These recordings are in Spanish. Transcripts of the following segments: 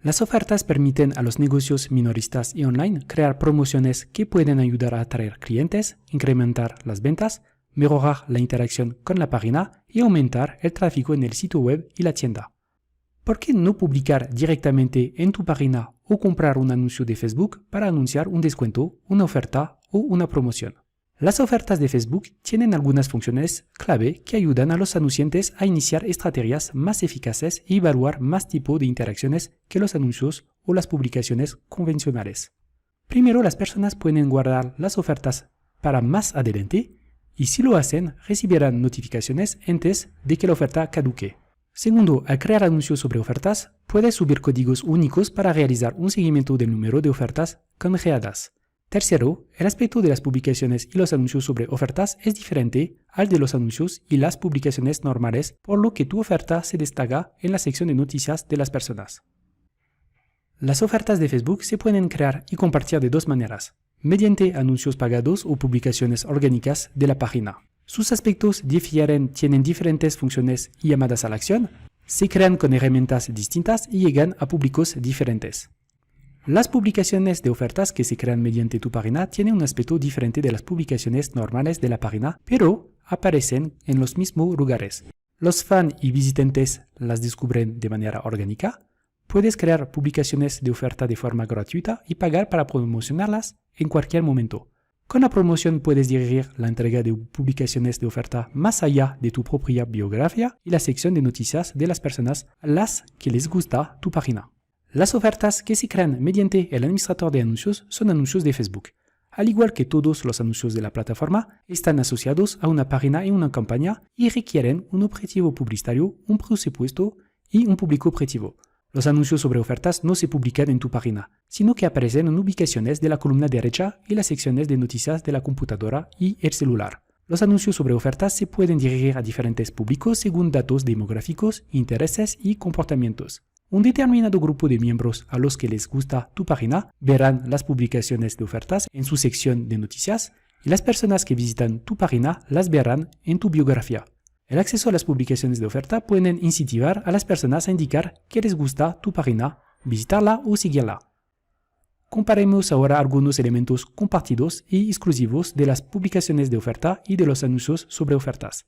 Las ofertas permiten a los negocios minoristas y online crear promociones que pueden ayudar a atraer clientes, incrementar las ventas, mejorar la interacción con la página y aumentar el tráfico en el sitio web y la tienda. ¿Por qué no publicar directamente en tu página o comprar un anuncio de Facebook para anunciar un descuento, una oferta o una promoción? Las ofertas de Facebook tienen algunas funciones clave que ayudan a los anunciantes a iniciar estrategias más eficaces y evaluar más tipo de interacciones que los anuncios o las publicaciones convencionales. Primero, las personas pueden guardar las ofertas para más adelante y si lo hacen, recibirán notificaciones antes de que la oferta caduque. Segundo, al crear anuncios sobre ofertas, puedes subir códigos únicos para realizar un seguimiento del número de ofertas canjeadas. Tercero, el aspecto de las publicaciones y los anuncios sobre ofertas es diferente al de los anuncios y las publicaciones normales, por lo que tu oferta se destaca en la sección de noticias de las personas. Las ofertas de Facebook se pueden crear y compartir de dos maneras, mediante anuncios pagados o publicaciones orgánicas de la página. Sus aspectos difieren, tienen diferentes funciones y llamadas a la acción, se crean con herramientas distintas y llegan a públicos diferentes. Las publicaciones de ofertas que se crean mediante tu página tienen un aspecto diferente de las publicaciones normales de la página, pero aparecen en los mismos lugares. Los fans y visitantes las descubren de manera orgánica. Puedes crear publicaciones de oferta de forma gratuita y pagar para promocionarlas en cualquier momento. Con la promoción puedes dirigir la entrega de publicaciones de oferta más allá de tu propia biografía y la sección de noticias de las personas a las que les gusta tu página. Las ofertas que se crean mediante el administrador de anuncios son anuncios de Facebook. Al igual que todos los anuncios de la plataforma, están asociados a una página y una campaña y requieren un objetivo publicitario, un presupuesto y un público objetivo. Los anuncios sobre ofertas no se publican en tu página, sino que aparecen en ubicaciones de la columna derecha y las secciones de noticias de la computadora y el celular. Los anuncios sobre ofertas se pueden dirigir a diferentes públicos según datos demográficos, intereses y comportamientos. Un determinado grupo de miembros a los que les gusta tu página verán las publicaciones de ofertas en su sección de noticias y las personas que visitan tu página las verán en tu biografía. El acceso a las publicaciones de oferta pueden incentivar a las personas a indicar que les gusta tu página, visitarla o seguirla. Comparemos ahora algunos elementos compartidos y exclusivos de las publicaciones de oferta y de los anuncios sobre ofertas.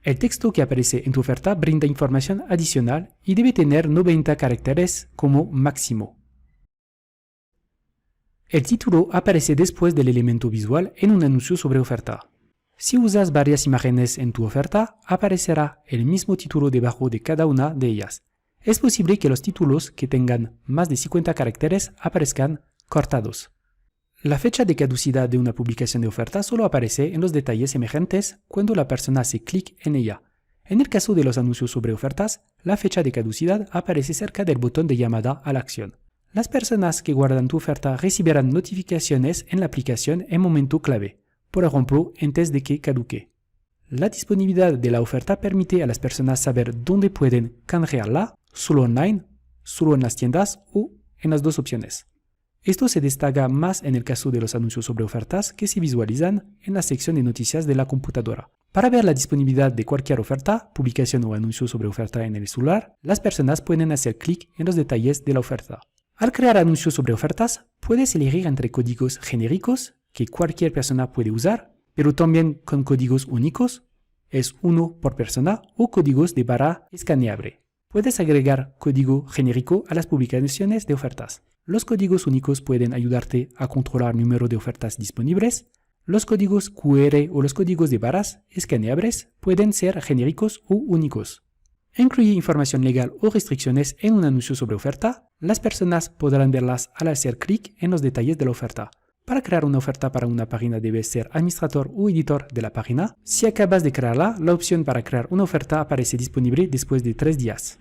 El texto que aparece en tu oferta brinda información adicional y debe tener 90 caracteres como máximo. El título aparece después del elemento visual en un anuncio sobre oferta. Si usas varias imágenes en tu oferta, aparecerá el mismo título debajo de cada una de ellas. Es posible que los títulos que tengan más de 50 caracteres aparezcan cortados. La fecha de caducidad de una publicación de oferta solo aparece en los detalles emergentes cuando la persona hace clic en ella. En el caso de los anuncios sobre ofertas, la fecha de caducidad aparece cerca del botón de llamada a la acción. Las personas que guardan tu oferta recibirán notificaciones en la aplicación en momento clave, por ejemplo, antes de que caduque. La disponibilidad de la oferta permite a las personas saber dónde pueden canjearla, solo online, solo en las tiendas o en las dos opciones. Esto se destaca más en el caso de los anuncios sobre ofertas que se visualizan en la sección de noticias de la computadora. Para ver la disponibilidad de cualquier oferta, publicación o anuncio sobre oferta en el celular, las personas pueden hacer clic en los detalles de la oferta. Al crear anuncios sobre ofertas, puedes elegir entre códigos genéricos que cualquier persona puede usar, pero también con códigos únicos, es uno por persona, o códigos de barra escaneable. Puedes agregar código genérico a las publicaciones de ofertas. Los códigos únicos pueden ayudarte a controlar el número de ofertas disponibles. Los códigos QR o los códigos de barras escaneables pueden ser genéricos o únicos. Incluye información legal o restricciones en un anuncio sobre oferta. Las personas podrán verlas al hacer clic en los detalles de la oferta. Para crear una oferta para una página debes ser administrador o editor de la página. Si acabas de crearla, la opción para crear una oferta aparece disponible después de 3 días.